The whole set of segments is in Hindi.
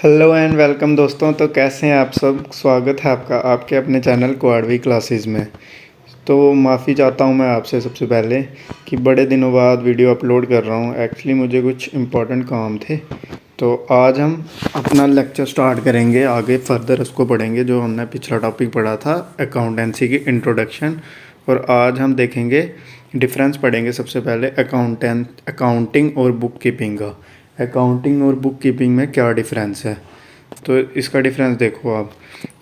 हेलो एंड वेलकम दोस्तों। तो कैसे हैं आप सब। स्वागत है आपका आपके अपने चैनल क्वाडवी क्लासेस में। तो माफ़ी चाहता हूं मैं आपसे सबसे पहले कि बड़े दिनों बाद वीडियो अपलोड कर रहा हूं। एक्चुअली मुझे कुछ इम्पोर्टेंट काम थे। तो आज हम अपना लेक्चर स्टार्ट करेंगे, आगे फर्दर उसको पढ़ेंगे जो हमने पिछला टॉपिक पढ़ा था, अकाउंटेंसी की इंट्रोडक्शन। और आज हम देखेंगे डिफरेंस पढ़ेंगे सबसे पहले अकाउंटिंग और बुक कीपिंग का। अकाउंटिंग और बुक कीपिंग में क्या डिफरेंस है, तो इसका डिफरेंस देखो आप।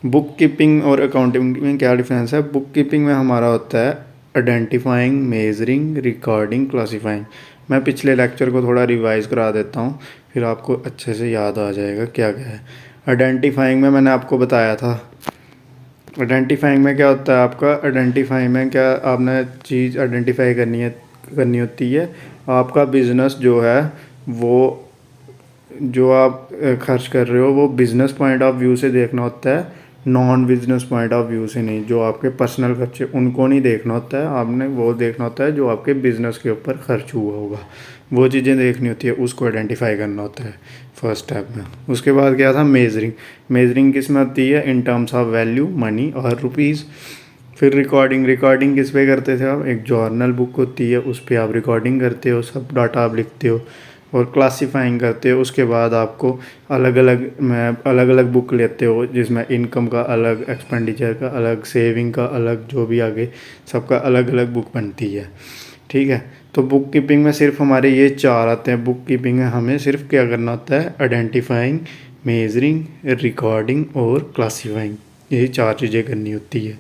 बुक कीपिंग और अकाउंटिंग में क्या डिफरेंस है। बुक कीपिंग में हमारा होता है आइडेंटिफाइंग, मेजरिंग, रिकॉर्डिंग, क्लासीफाइंग। मैं पिछले लेक्चर को थोड़ा रिवाइज करा देता हूँ, फिर आपको अच्छे से याद आ जाएगा क्या क्या है। आइडेंटिफाइंग में मैंने आपको बताया था। आइडेंटिफाइंग में क्या होता है आपका, आइडेंटिफाइंग में क्या आपने चीज़ आइडेंटिफाई करनी होती है। आपका बिज़नेस जो है वो जो आप खर्च कर रहे हो वो बिज़नेस पॉइंट ऑफ व्यू से देखना होता है, non business point of view से नहीं। जो आपके पर्सनल खर्चे उनको नहीं देखना होता है, आपने वो देखना होता है जो आपके बिज़नेस के ऊपर खर्च हुआ होगा, वो चीज़ें देखनी होती है, उसको आइडेंटिफाई करना होता है फर्स्ट स्टेप में। उसके बाद क्या था, मेजरिंग। मेजरिंग किस में होती है, in terms of value, money और रुपीज़। फिर रिकॉर्डिंग। रिकॉर्डिंग किस पे करते थे आप, एक जर्नल बुक होती है उस पर आप रिकॉर्डिंग करते हो, सब डाटा आप लिखते हो। और क्लासीफाइंग करते हो, उसके बाद आपको अलग अलग बुक लेते हो जिसमें इनकम का अलग, एक्सपेंडिचर का अलग, सेविंग का अलग, जो भी आगे सबका अलग अलग बुक बनती है। ठीक है। तो बुक कीपिंग में सिर्फ हमारे ये चार आते हैं। बुक कीपिंग में हमें सिर्फ क्या करना होता है, आइडेंटिफाइंग, मेजरिंग, रिकॉर्डिंग और क्लासीफाइंग, यही चार चीज़ें करनी होती है।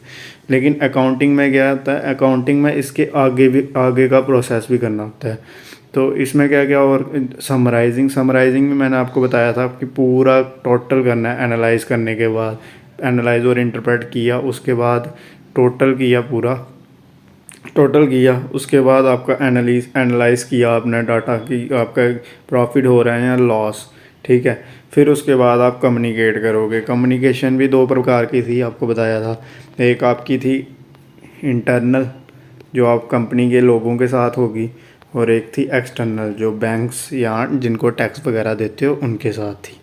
लेकिन अकाउंटिंग में क्या होता है, अकाउंटिंग में इसके आगे का प्रोसेस भी करना होता है। तो इसमें क्या क्या, और समराइजिंग में मैंने आपको बताया था कि पूरा टोटल करना है। एनालाइज करने के बाद, एनालाइज और इंटरप्रेट किया, उसके बाद टोटल किया, पूरा टोटल किया, उसके बाद आपका एनालाइज किया आपने डाटा की आपका प्रॉफिट हो रहा है या लॉस। ठीक है। फिर उसके बाद आप कम्युनिकेट करोगे। कम्युनिकेशन भी दो प्रकार की थी, आपको बताया था। एक आपकी थी इंटरनल, जो आप कंपनी के लोगों के साथ होगी, और एक थी एक्सटर्नल, जो बैंक्स या जिनको टैक्स वगैरह देते हो उनके साथ थी।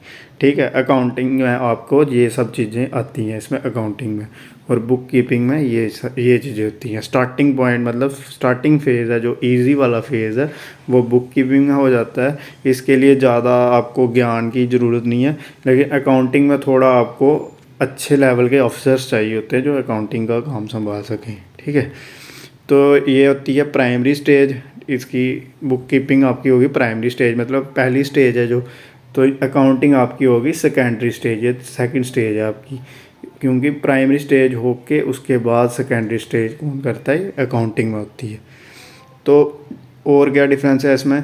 ठीक है। अकाउंटिंग में आपको ये सब चीज़ें आती हैं इसमें, अकाउंटिंग में। और बुक कीपिंग में ये चीज़ें होती हैं। स्टार्टिंग पॉइंट मतलब स्टार्टिंग फेज़ है, जो इजी वाला फेज़ है, वो बुक कीपिंग में हो जाता है। इसके लिए ज़्यादा आपको ज्ञान की ज़रूरत नहीं है, लेकिन अकाउंटिंग में थोड़ा आपको अच्छे लेवल के ऑफिसर्स चाहिए होते हैं जो अकाउंटिंग का काम संभाल सकें। ठीक है। तो ये होती है प्राइमरी स्टेज। इसकी बुक कीपिंग आपकी होगी प्राइमरी स्टेज, मतलब पहली स्टेज है जो। तो अकाउंटिंग आपकी होगी सेकेंडरी स्टेज, ये सेकंड स्टेज है आपकी। क्योंकि प्राइमरी स्टेज होके उसके बाद सेकेंडरी स्टेज कौन करता है, अकाउंटिंग में होती है। तो और क्या डिफरेंस है इसमें,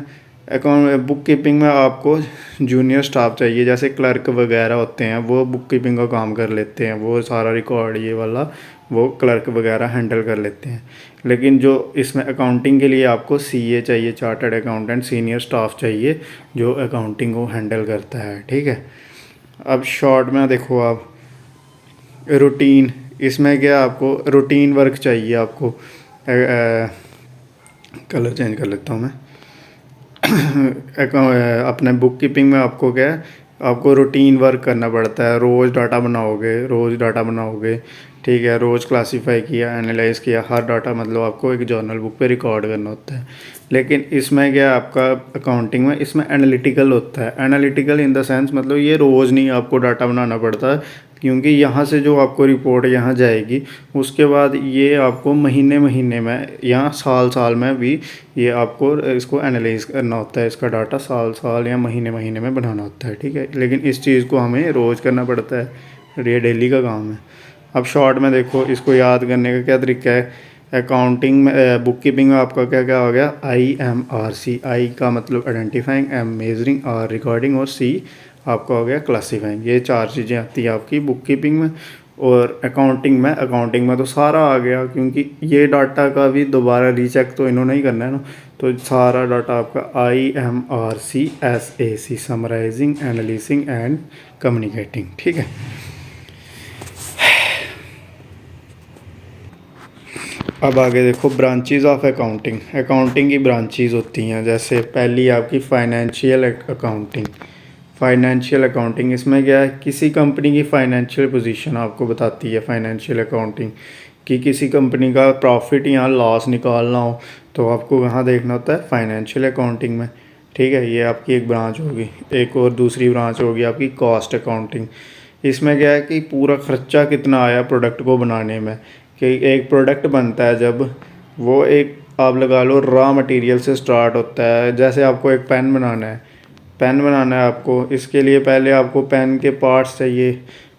बुक कीपिंग में आपको जूनियर स्टाफ चाहिए, जैसे क्लर्क वगैरह होते हैं, वो बुक कीपिंग का काम कर लेते हैं, वो सारा रिकॉर्ड ये वाला वो क्लर्क वगैरह हैंडल कर लेते हैं। लेकिन जो इसमें अकाउंटिंग के लिए आपको सीए चाहिए, चार्टर्ड अकाउंटेंट, सीनियर स्टाफ चाहिए जो अकाउंटिंग को हैंडल करता है। ठीक है। अब शॉर्ट में देखो आप, रूटीन। इसमें क्या आपको रूटीन वर्क चाहिए आपको। कलर चेंज कर लेता हूँ मैं। अपने बुक कीपिंग में आपको क्या है, आपको रूटीन वर्क करना पड़ता है। रोज़ डाटा बनाओगे। ठीक है। रोज़ क्लासीफाई किया, एनालाइज किया, हर डाटा मतलब आपको एक जर्नल बुक पे रिकॉर्ड करना होता है। लेकिन इसमें क्या है आपका अकाउंटिंग में, इसमें एनालिटिकल होता है। एनालिटिकल इन द सेंस मतलब ये रोज़ नहीं आपको डाटा बनाना पड़ता, क्योंकि यहाँ से जो आपको रिपोर्ट यहाँ जाएगी, उसके बाद ये आपको महीने महीने में या साल साल में भी ये आपको इसको एनालाइज करना होता है। इसका डाटा साल साल या महीने महीने में बनाना होता है। ठीक है। लेकिन इस चीज़ को हमें रोज़ करना पड़ता है, ये डेली का काम है। अब शॉर्ट में देखो, इसको याद करने का क्या तरीका है। अकाउंटिंग में, बुक कीपिंग में आपका क्या क्या हो गया, IMRC। आई का मतलब identifying, M measuring, R recording, और सी आपका हो गया क्लासीफाइंग। ये चार चीज़ें आती है आपकी बुक कीपिंग में। और अकाउंटिंग में तो सारा आ गया, क्योंकि ये डाटा का भी दोबारा रीचेक तो इन्होंने ही करना है ना। तो सारा डाटा आपका IMRC SAC, summarising, analysing and communicating. ठीक है। अब आगे देखो ब्रांचेज ऑफ अकाउंटिंग। अकाउंटिंग की ब्रांचेज होती हैं, जैसे पहली आपकी फाइनेंशियल अकाउंटिंग। फाइनेंशियल अकाउंटिंग, इसमें क्या है, किसी कंपनी की फाइनेंशियल पोजीशन आपको बताती है फाइनेंशियल अकाउंटिंग, कि किसी कंपनी का प्रॉफिट या लॉस निकालना हो तो आपको कहाँ देखना होता है, फाइनेंशियल अकाउंटिंग में। ठीक है, ये आपकी एक ब्रांच होगी। एक और दूसरी ब्रांच होगी आपकी कॉस्ट अकाउंटिंग। इसमें क्या है कि पूरा खर्चा कितना आया प्रोडक्ट को बनाने में, कि एक प्रोडक्ट बनता है जब, वो एक आप लगा लो रॉ मटेरियल से स्टार्ट होता है। जैसे आपको एक पेन बनाना है आपको, इसके लिए पहले आपको पेन के पार्ट्स चाहिए,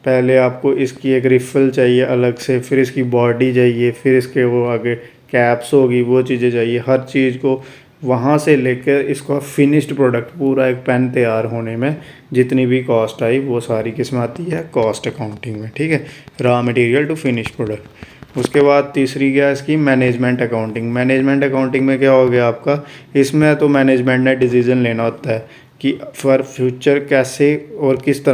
पहले आपको इसकी एक रिफ़िल चाहिए अलग से, फिर इसकी बॉडी चाहिए, फिर इसके वो आगे कैप्स होगी, वो चीज़ें चाहिए। हर चीज़ को वहाँ से लेकर इसको फिनिश्ड प्रोडक्ट पूरा एक पेन तैयार होने में जितनी भी कॉस्ट आई वो सारी किस में आती है, कॉस्ट अकाउंटिंग में। ठीक है, raw material to finish product. उसके बाद तीसरी क्या है इसकी, मैनेजमेंट अकाउंटिंग। मैनेजमेंट अकाउंटिंग में क्या हो गया आपका, इसमें तो मैनेजमेंट ने डिसीज़न लेना होता है कि फॉर फ्यूचर कैसे और किस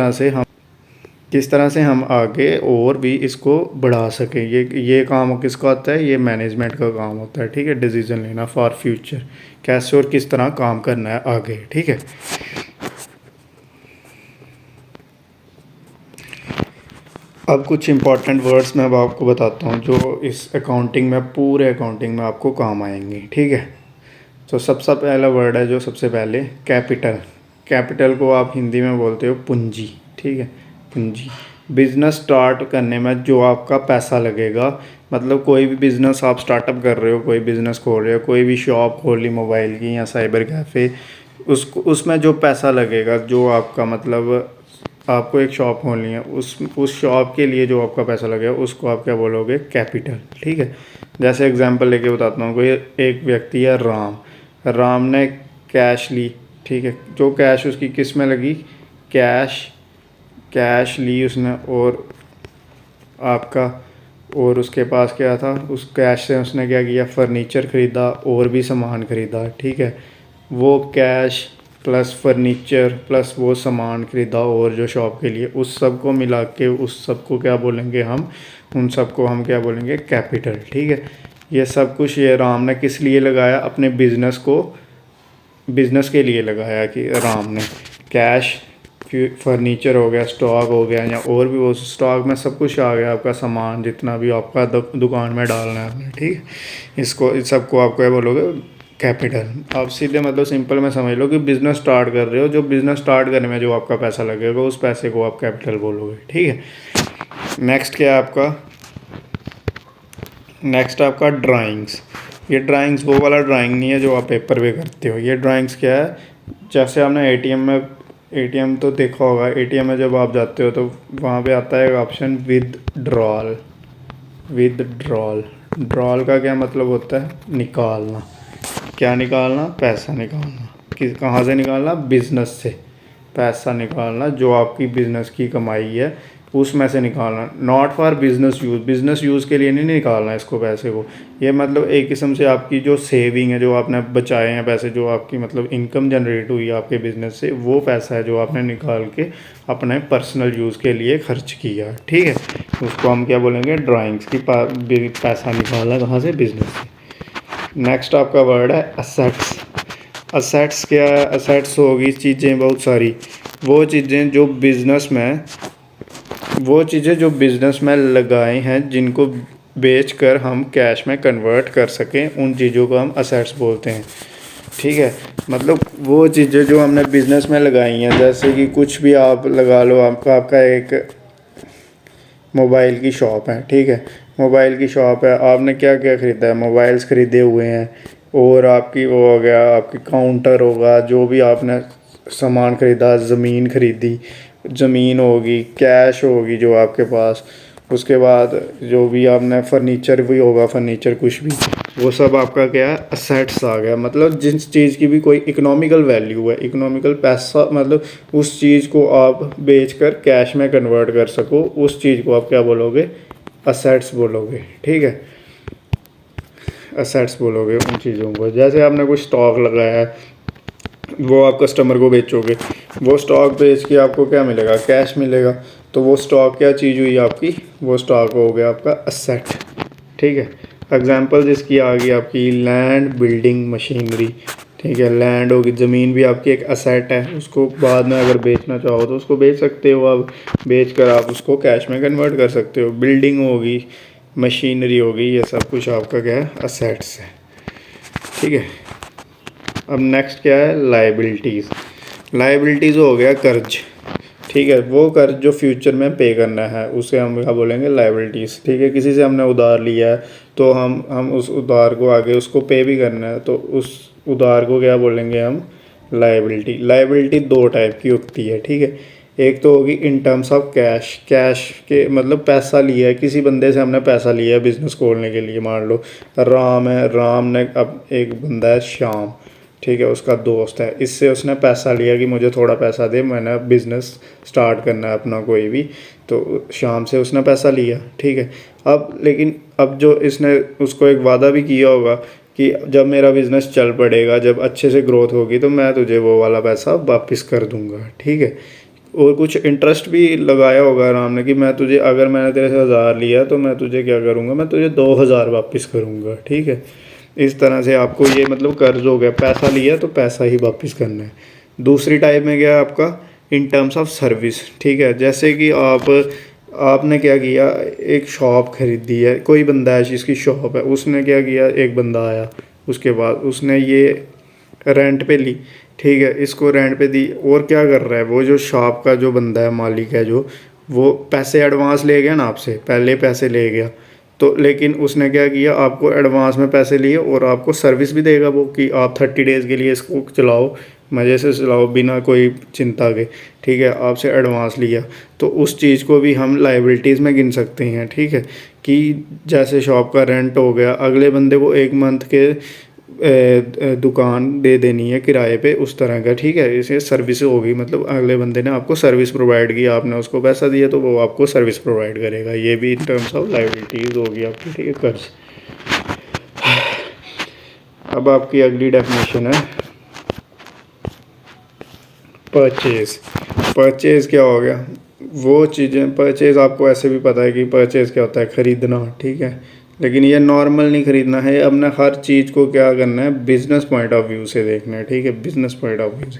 तरह से हम आगे और भी इसको बढ़ा सकें। ये काम किसका होता है, ये मैनेजमेंट का काम होता है। ठीक है, डिसीज़न लेना फॉर फ्यूचर, कैसे और किस तरह काम करना है आगे। ठीक है, अब कुछ इंपॉर्टेंट वर्ड्स मैं अब आपको बताता हूँ जो इस अकाउंटिंग में, पूरे अकाउंटिंग में आपको काम आएंगे। ठीक है, तो सबसे पहला वर्ड है जो सबसे पहले, कैपिटल। कैपिटल को आप हिंदी में बोलते हो पूंजी। ठीक है, पूंजी। बिज़नेस स्टार्ट करने में जो आपका पैसा लगेगा, मतलब कोई भी बिज़नेस आप स्टार्टअप कर रहे हो, कोई बिज़नेस खोल रहे हो, कोई भी शॉप खोल ली मोबाइल की या साइबर कैफ़े, उसमें जो पैसा लगेगा, जो आपका मतलब आपको एक शॉप खोलनी है, उस शॉप के लिए जो आपका पैसा लगेगा उसको आप क्या बोलोगे, कैपिटल। ठीक है, जैसे एग्जांपल लेके बताता हूँ। कोई एक व्यक्ति है राम ने कैश ली। ठीक है, जो कैश उसकी किस में लगी, कैश ली उसने, और उसके पास क्या था, उस कैश से उसने क्या किया, फर्नीचर ख़रीदा और भी सामान ख़रीदा। ठीक है, वो कैश प्लस फर्नीचर प्लस वो सामान ख़रीदा और जो शॉप के लिए, उस सब को मिला के उस सब को क्या बोलेंगे हम, उन सब को हम क्या बोलेंगे, कैपिटल। ठीक है, ये सब कुछ ये राम ने किस लिए लगाया, अपने बिज़नेस के लिए लगाया, कि राम ने कैश, फर्नीचर हो गया, स्टॉक हो गया, या और भी वो स्टॉक में सब कुछ आ गया आपका सामान, जितना भी आपका दुकान में डालना है आपने। ठीक है, इसको इस सबको आप क्या बोलोगे, कैपिटल। आप सीधे मतलब सिंपल में समझ लो कि बिज़नेस स्टार्ट कर रहे हो, जो बिज़नेस स्टार्ट करने में जो आपका पैसा लगेगा उस पैसे को आप कैपिटल बोलोगे। ठीक है, नेक्स्ट क्या है आपका, नेक्स्ट आपका ड्राइंग्स। ये ड्राइंग्स वो वाला ड्राइंग नहीं है जो आप पेपर पे करते हो। ये ड्राइंग्स क्या है, जैसे आपने एटीएम तो देखा होगा, एटीएम में जब आप जाते हो तो वहाँ पे आता है ऑप्शन विदड्रॉल। ड्रॉल का क्या मतलब होता है, निकालना। क्या निकालना, पैसा निकालना। कहाँ से निकालना, बिज़नेस से पैसा निकालना, जो आपकी बिज़नेस की कमाई है उसमें से निकालना। नॉट फॉर बिज़नेस यूज़ के लिए नहीं निकालना इसको, पैसे को। ये मतलब एक किस्म से आपकी जो सेविंग है, जो आपने बचाए हैं पैसे, जो आपकी मतलब इनकम जनरेट हुई है आपके बिज़नेस से, वो पैसा है जो आपने निकाल के अपने पर्सनल यूज़ के लिए खर्च किया। ठीक है, उसको हम क्या बोलेंगे, ड्राइंग्स की पैसा निकालना कहाँ से, बिज़नेस से। नेक्स्ट आपका वर्ड है असेट्स। असेट्स क्या है, असेट्स होगी चीज़ें बहुत सारी, वो चीज़ें जो बिज़नेस में लगाए हैं, जिनको बेचकर हम कैश में कन्वर्ट कर सकें, उन चीज़ों को हम असेट्स बोलते हैं। ठीक है, मतलब वो चीज़ें जो हमने बिज़नेस में लगाई हैं, जैसे कि कुछ भी आप लगा लो, आपका एक मोबाइल की शॉप है। ठीक है, मोबाइल की शॉप है, आपने क्या क्या ख़रीदा है, मोबाइल्स ख़रीदे हुए हैं, और आपकी वो हो गया, आपकी काउंटर होगा, जो भी आपने सामान ख़रीदा, ज़मीन ख़रीदी, ज़मीन होगी, कैश होगी जो आपके पास, उसके बाद जो भी आपने फर्नीचर भी होगा, फर्नीचर कुछ भी, वो सब आपका क्या है, असेट्स आ गया। मतलब जिस चीज़ की भी कोई इकोनॉमिकल वैल्यू है, इकोनॉमिकल पैसा, मतलब उस चीज़ को आप बेचकर कैश में कन्वर्ट कर सको, उस चीज़ को आप क्या बोलोगे, असेट्स बोलोगे। ठीक है, असेट्स बोलोगे उन चीज़ों को। जैसे आपने कुछ स्टॉक लगाया है, वो आप कस्टमर को बेचोगे, वो स्टॉक बेच के आपको क्या मिलेगा, कैश मिलेगा। तो वो स्टॉक क्या चीज़ हुई आपकी, वो स्टॉक हो गया आपका असेट। ठीक है, एग्जांपल जिसकी आ गई आपकी लैंड, बिल्डिंग, मशीनरी। ठीक है। लैंड होगी, ज़मीन भी आपकी एक असेट है, उसको बाद में अगर बेचना चाहो तो उसको बेच सकते हो आप, बेच कर आप उसको कैश में कन्वर्ट कर सकते हो। बिल्डिंग होगी, मशीनरी होगी, ये सब कुछ आपका क्या है, असेट्स है। ठीक है। अब नेक्स्ट क्या है, लाइबिलिटीज़। लाइबिलिटीज़ हो गया कर्ज। ठीक है, वो कर्ज जो फ्यूचर में पे करना है उसे हम क्या बोलेंगे, लाइबिलिटीज़। ठीक है, किसी से हमने उधार लिया है तो हम उस उधार को आगे उसको पे भी करना है, तो उस उधार को क्या बोलेंगे हम, लाइबिलिटी। लाइबिलिटी दो टाइप की होती है। ठीक है, एक तो होगी in terms of cash. Cash के मतलब पैसा लिया है, किसी बंदे से हमने पैसा लिया है बिज़नेस खोलने के लिए। मान लो राम है, राम ने, अब एक बंदा है श्याम, ठीक है, उसका दोस्त है, इससे उसने पैसा लिया कि मुझे थोड़ा पैसा दे, मैंने बिज़नेस स्टार्ट करना है अपना कोई भी। तो शाम से उसने पैसा लिया। ठीक है, अब लेकिन अब जो इसने उसको एक वादा भी किया होगा कि जब मेरा बिज़नेस चल पड़ेगा, जब अच्छे से ग्रोथ होगी तो मैं तुझे वो वाला पैसा वापस कर दूंगा। ठीक है, और कुछ इंटरेस्ट भी लगाया होगा राम ने कि मैं तुझे, अगर मैंने तेरे से 1000 लिया तो मैं तुझे क्या करूँगा, मैं तुझे 2000 वापस करूँगा। ठीक है, इस तरह से आपको ये मतलब कर्ज हो गया, पैसा लिया तो पैसा ही वापस करना है। दूसरी टाइप में क्या है आपका, इन टर्म्स ऑफ सर्विस। ठीक है, जैसे कि आपने क्या किया, एक शॉप खरीदी है, कोई बंदा है जिसकी शॉप है, उसने क्या किया, एक बंदा आया, उसके बाद उसने ये रेंट पे ली। ठीक है, इसको रेंट पे दी, और क्या कर रहा है, वो जो शॉप का जो बंदा है, मालिक है जो, वो पैसे एडवांस ले गया ना आपसे, पहले पैसे ले गया। तो लेकिन उसने क्या किया, आपको एडवांस में पैसे लिए और आपको सर्विस भी देगा वो, कि आप 30 डेज़ के लिए इसको चलाओ, मज़े से चलाओ, बिना कोई चिंता के। ठीक है, आपसे एडवांस लिया, तो उस चीज़ को भी हम लाइबिलिटीज़ में गिन सकते हैं। ठीक है, कि जैसे शॉप का रेंट हो गया, अगले बंदे को 1 मंथ के दुकान दे देनी है किराए पे, उस तरह का। ठीक है, इसे सर्विस होगी, मतलब अगले बंदे ने आपको सर्विस प्रोवाइड की, आपने उसको पैसा दिया तो वो आपको सर्विस प्रोवाइड करेगा। ये भी इन टर्म्स ऑफ लाइबिलिटीज़ होगी आपकी। ठीक है, कर्ज। अब आपकी अगली डेफिनेशन है परचेज़। परचेज़ क्या हो गया, वो चीज़ें, परचेज़ आपको ऐसे भी पता है कि परचेज़ क्या होता है, ख़रीदना। ठीक है, लेकिन ये नॉर्मल नहीं ख़रीदना है, अब ना हर चीज़ को क्या करना है, बिज़नेस पॉइंट ऑफ व्यू से देखना है। ठीक है, बिज़नेस पॉइंट ऑफ व्यू से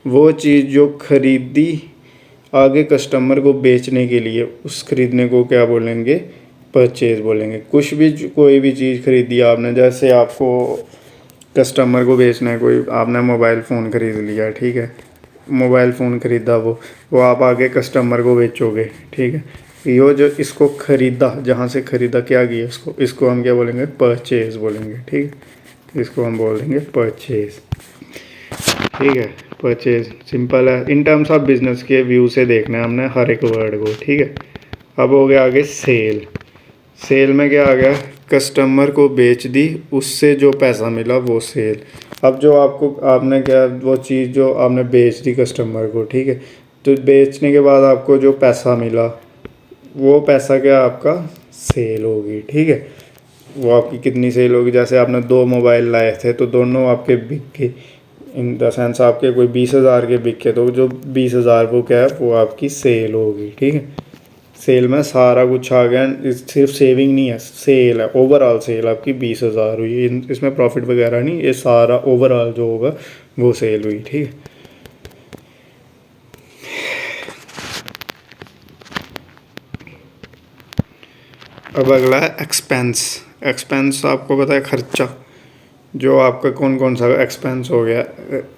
वो चीज़ जो ख़रीदी आगे कस्टमर को बेचने के लिए, उस ख़रीदने को क्या बोलेंगे, परचेज़ बोलेंगे। कुछ भी कोई भी चीज़ ख़रीदी आपने, जैसे आपको कस्टमर को बेचना है, कोई आपने मोबाइल फ़ोन ख़रीद लिया। ठीक है, मोबाइल फ़ोन ख़रीदा, वो आप आगे कस्टमर को बेचोगे। ठीक है, यो जो इसको ख़रीदा, जहाँ से ख़रीदा, क्या किया, इसको हम क्या बोलेंगे, परचेज़ बोलेंगे। ठीक है, इसको हम बोलेंगे परचेज़। ठीक है, परचेज़ सिंपल है, इन टर्म्स ऑफ बिज़नेस के व्यू से देखना है हमने हर एक वर्ड को। ठीक है, अब हो गया आगे सेल। सेल में क्या आ गया, कस्टमर को बेच दी, उससे जो पैसा मिला वो सेल। अब जो आपने क्या, वो चीज़ जो आपने बेच दी कस्टमर को, ठीक है, तो बेचने के बाद आपको जो पैसा मिला, वो पैसा क्या आपका, सेल होगी। ठीक है, वो आपकी कितनी सेल होगी, जैसे आपने 2 मोबाइल लाए थे तो दोनों आपके बिक गए, इन द सेंस आपके कोई 20,000 के बिके, तो जो 20,000 वो क्या है, वो आपकी सेल होगी। ठीक है, सेल में सारा कुछ आ गया, सिर्फ सेविंग नहीं है, सेल है, ओवरऑल सेल आपकी 20,000 हुई, इसमें प्रॉफिट वगैरह नहीं, ये सारा ओवरऑल जो होगा वो सेल हुई। ठीक है, अब अगला है एक्सपेंस। एक्सपेंस आपको पता है, खर्चा, जो आपका कौन कौन सा एक्सपेंस हो गया,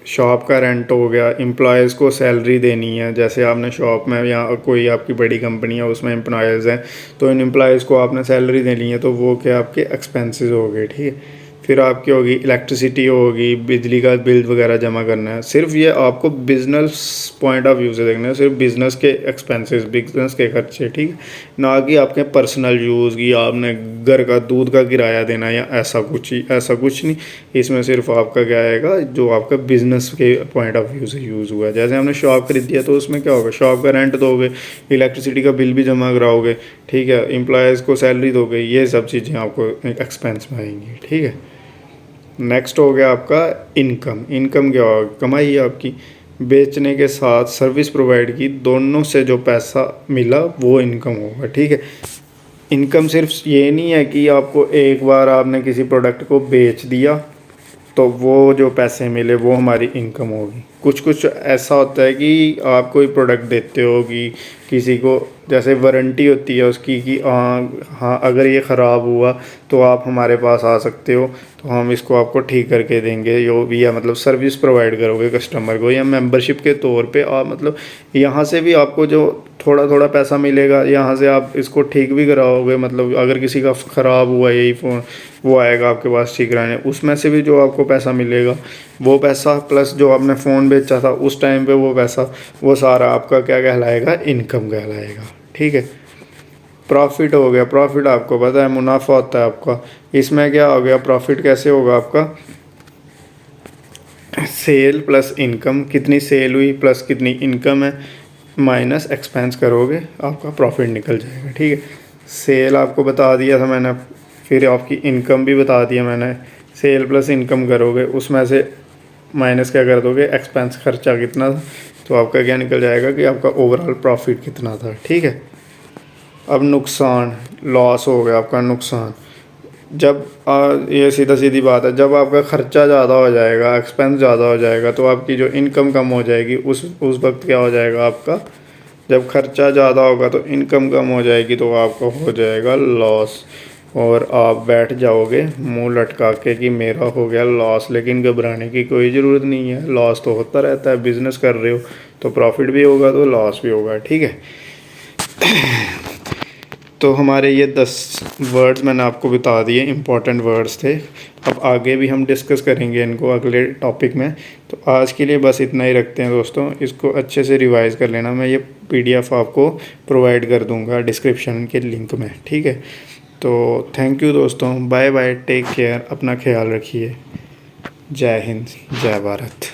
शॉप का रेंट हो गया, एम्प्लॉयज़ को सैलरी देनी है, जैसे आपने शॉप में या कोई आपकी बड़ी कंपनी है उसमें एम्प्लॉयज़ हैं, तो इन एम्प्लॉयज़ को आपने सैलरी देनी है, तो वो क्या आपके एक्सपेंसेस हो गए। ठीक है, फिर आपकी होगी इलेक्ट्रिसिटी, होगी बिजली का बिल वगैरह जमा करना है। सिर्फ ये आपको बिज़नेस पॉइंट ऑफ व्यू से देखना है, सिर्फ बिज़नेस के एक्सपेंसेस, बिज़नेस के खर्चे। ठीक है, ना कि आपके पर्सनल यूज़ की आपने घर का दूध का किराया देना या ऐसा कुछ नहीं। इसमें सिर्फ आपका क्या आएगा, जो आपका बिज़नेस के पॉइंट ऑफ व्यू से यूज़ हुआ है। जैसे हमने शॉप खरीदी है तो उसमें क्या होगा, शॉप का रेंट दोगे, इलेक्ट्रिसिटी का बिल भी जमा कराओगे। ठीक है, एम्प्लॉयज़ को सैलरी दोगे, ये सब चीज़ें आपको एक्सपेंस में आएंगी। ठीक है, नेक्स्ट हो गया आपका इनकम। इनकम क्या होगा, कमाई है आपकी, बेचने के साथ सर्विस प्रोवाइड की, दोनों से जो पैसा मिला वो इनकम होगा। ठीक है, इनकम सिर्फ ये नहीं है कि आपको एक बार आपने किसी प्रोडक्ट को बेच दिया तो वो जो पैसे मिले वो हमारी इनकम होगी। कुछ कुछ ऐसा होता है कि आप कोई प्रोडक्ट देते हो कि किसी को, जैसे वारंटी होती है उसकी कि हाँ अगर ये ख़राब हुआ तो आप हमारे पास आ सकते हो, तो हम इसको आपको ठीक करके देंगे, जो भी है मतलब सर्विस प्रोवाइड करोगे कस्टमर को, या मेंबरशिप के तौर पे आप मतलब यहाँ से भी आपको जो थोड़ा थोड़ा पैसा मिलेगा, यहाँ से आप इसको ठीक भी कराओगे, मतलब अगर किसी का ख़राब हुआ यही फ़ोन, वो आएगा आपके पास ठीक कराने, उसमें से भी जो आपको पैसा मिलेगा वो पैसा प्लस जो आपने फ़ोन बेचा था उस टाइम पे वो पैसा, वो सारा आपका क्या कहलाएगा, इनकम कहलाएगा। ठीक है, प्रॉफिट हो गया। प्रॉफिट आपको पता है मुनाफा होता है आपका। इसमें क्या हो गया, प्रॉफिट कैसे होगा आपका, सेल प्लस इनकम, कितनी सेल हुई प्लस कितनी इनकम है माइनस एक्सपेंस करोगे, आपका प्रॉफिट निकल जाएगा। ठीक है, सेल आपको बता दिया था मैंने, फिर आपकी इनकम भी बता दिया मैंने। सेल प्लस इनकम करोगे, उसमें से माइनस क्या कर दोगे, एक्सपेंस, खर्चा कितना था, तो आपका क्या निकल जाएगा कि आपका ओवरऑल प्रॉफिट कितना था। ठीक है, अब नुकसान, लॉस हो गया आपका नुकसान। जब ये सीधा सीधी बात है, जब आपका ख़र्चा ज़्यादा हो जाएगा, एक्सपेंस ज़्यादा हो जाएगा, तो आपकी जो इनकम कम हो जाएगी। उस वक्त क्या हो जाएगा आपका, जब खर्चा ज़्यादा होगा तो इनकम कम हो जाएगी, तो आपका हो जाएगा लॉस, और आप बैठ जाओगे मुंह लटका के कि मेरा हो गया लॉस। लेकिन घबराने की कोई ज़रूरत नहीं है, लॉस तो होता रहता है, बिज़नेस कर रहे हो तो प्रॉफिट भी होगा तो लॉस भी होगा। ठीक है, तो हमारे ये 10 वर्ड्स मैंने आपको बता दिए, इम्पॉर्टेंट वर्ड्स थे। अब आगे भी हम डिस्कस करेंगे इनको अगले टॉपिक में। तो आज के लिए बस इतना ही रखते हैं दोस्तों, इसको अच्छे से रिवाइज़ कर लेना। मैं ये PDF आपको प्रोवाइड कर दूंगा डिस्क्रिप्शन के लिंक में। ठीक है, तो थैंक यू दोस्तों, बाय बाय, टेक केयर, अपना ख्याल रखिए। जय हिंद, जय भारत।